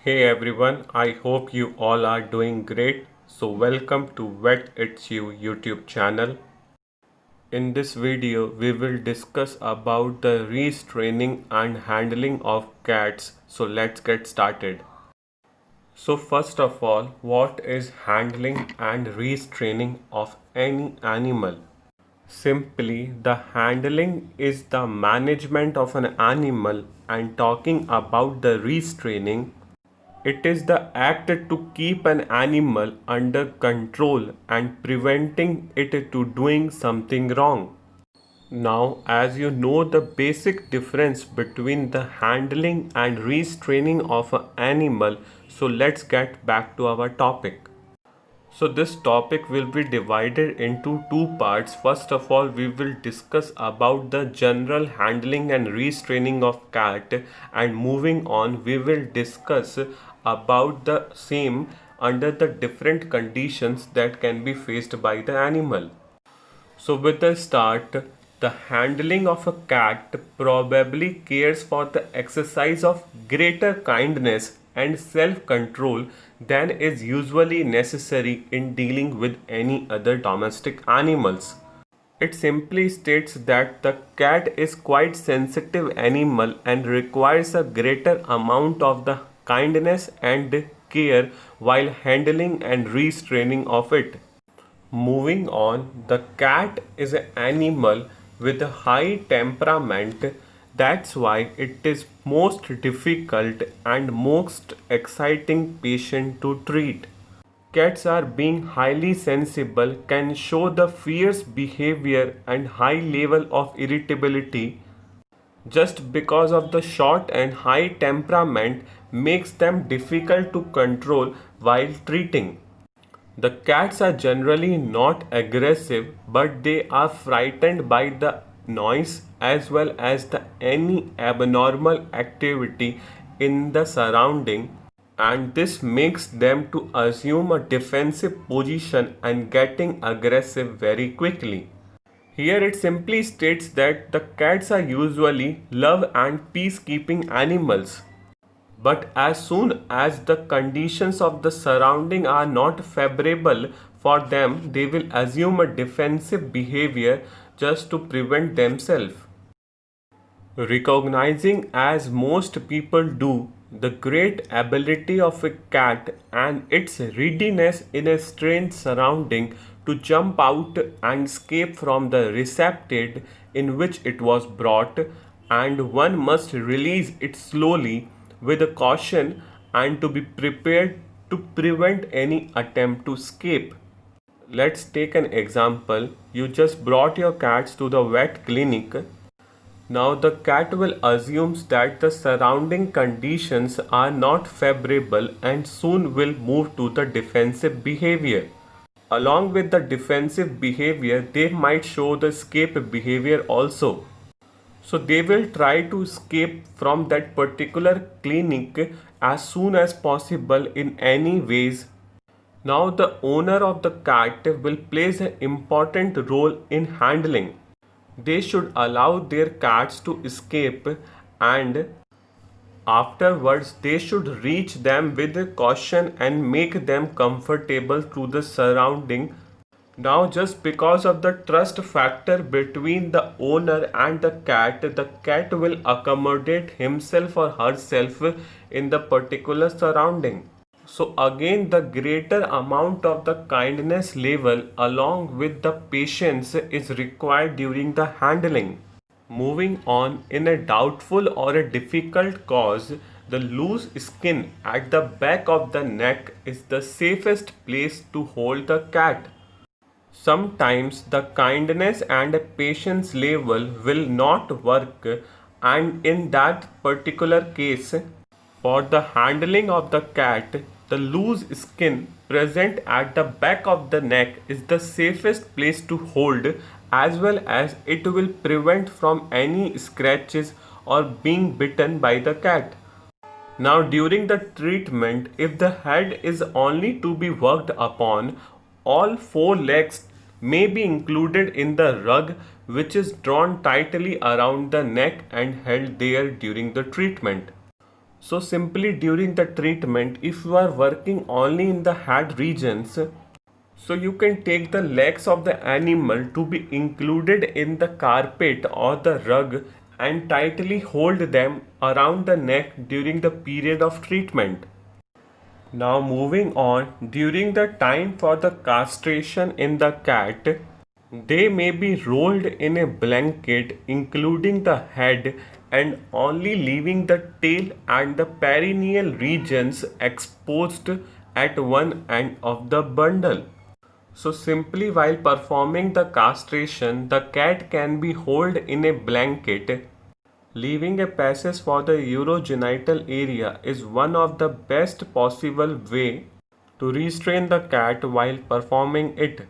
Hey everyone, I hope you all are doing great. So welcome to Vet It's You YouTube channel. In this video, we will discuss about the restraining and handling of cats. So let's get started. So first of all, what is handling and restraining of any animal? Simply, the handling is the management of an animal, and talking about the restraining, it is the act to keep an animal under control and preventing it to doing something wrong. Now, as you know the basic difference between the handling and restraining of an animal, so let's get back to our topic. So this topic will be divided into two parts. First of all, we will discuss about the general handling and restraining of cat, and moving on we will discuss about the same under the different conditions that can be faced by the animal. So with the start, the handling of a cat probably cares for the exercise of greater kindness and self-control than is usually necessary in dealing with any other domestic animals. It simply states that the cat is quite sensitive animal and requires a greater amount of the kindness and care while handling and restraining of it. Moving on, the cat is an animal with a high temperament. That's why it is most difficult and most exciting patient to treat. Cats are being highly sensible, can show the fierce behavior and high level of irritability just because of the short and high temperament makes them difficult to control while treating. The cats are generally not aggressive, but they are frightened by the noise as well as the any abnormal activity in the surrounding, and this makes them to assume a defensive position and getting aggressive very quickly. Here it simply states that the cats are usually love and peacekeeping animals. But as soon as the conditions of the surrounding are not favorable for them, they will assume a defensive behavior just to prevent themselves. Recognizing, as most people do, the great ability of a cat and its readiness in a strange surrounding to jump out and escape from the receptacle in which it was brought, and one must release it slowly with a caution and to be prepared to prevent any attempt to escape. Let's take an example. You just brought your cats to the vet clinic. Now the cat will assume that the surrounding conditions are not favorable and soon will move to the defensive behavior. Along with the defensive behavior, they might show the escape behavior also. So they will try to escape from that particular clinic as soon as possible in any ways. Now the owner of the cat will plays an important role in handling. They should allow their cats to escape, and afterwards they should reach them with caution and make them comfortable to the surrounding. Now just because of the trust factor between the owner and the cat will accommodate himself or herself in the particular surrounding. So again, the greater amount of the kindness level along with the patience is required during the handling. Moving on, in a doubtful or a difficult cause, the loose skin at the back of the neck is the safest place to hold the cat. Sometimes the kindness and patience level will not work, and in that particular case, for the handling of the cat, the loose skin present at the back of the neck is the safest place to hold, as well as it will prevent from any scratches or being bitten by the cat. Now during the treatment, if the head is only to be worked upon, all four legs may be included in the rug, which is drawn tightly around the neck and held there during the treatment. So simply during the treatment, if you are working only in the head regions, so you can take the legs of the animal to be included in the carpet or the rug and tightly hold them around the neck during the period of treatment. Now moving on, during the time for the castration in the cat, they may be rolled in a blanket including the head and only leaving the tail and the perineal regions exposed at one end of the bundle. So simply while performing the castration, the cat can be held in a blanket. Leaving a passage for the urogenital area is one of the best possible way to restrain the cat while performing it.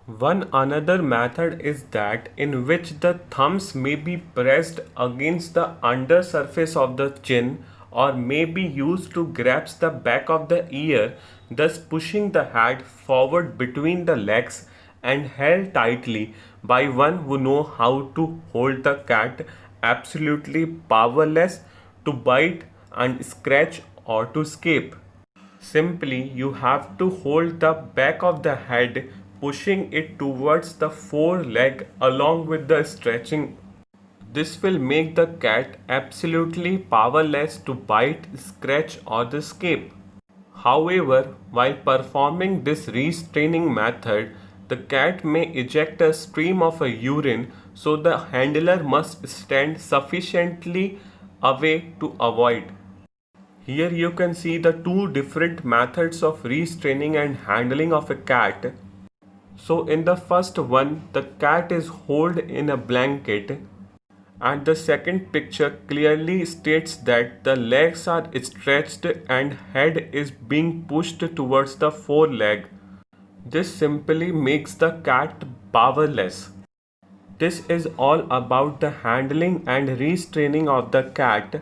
One another method is that in which the thumbs may be pressed against the under surface of the chin or may be used to grasp the back of the ear, thus pushing the head forward between the legs and held tightly by one who know how to hold the cat absolutely powerless to bite and scratch or to escape. Simply, you have to hold the back of the head, pushing it towards the foreleg along with the stretching. This will make the cat absolutely powerless to bite, scratch, or escape. However, while performing this restraining method, the cat may eject a stream of a urine, so the handler must stand sufficiently away to avoid. Here you can see the two different methods of restraining and handling of a cat. So in the first one, the cat is held in a blanket, and the second picture clearly states that the legs are stretched and head is being pushed towards the foreleg. This simply makes the cat powerless. This is all about the handling and restraining of the cat,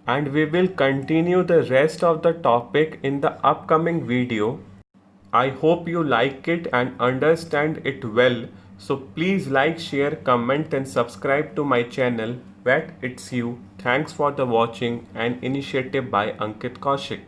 and we will continue the rest of the topic in the upcoming video. I hope you like it and understand it well. So please like, share, comment and subscribe to my channel Vet It's You. Thanks for the watching, an initiative by Ankit Kaushik.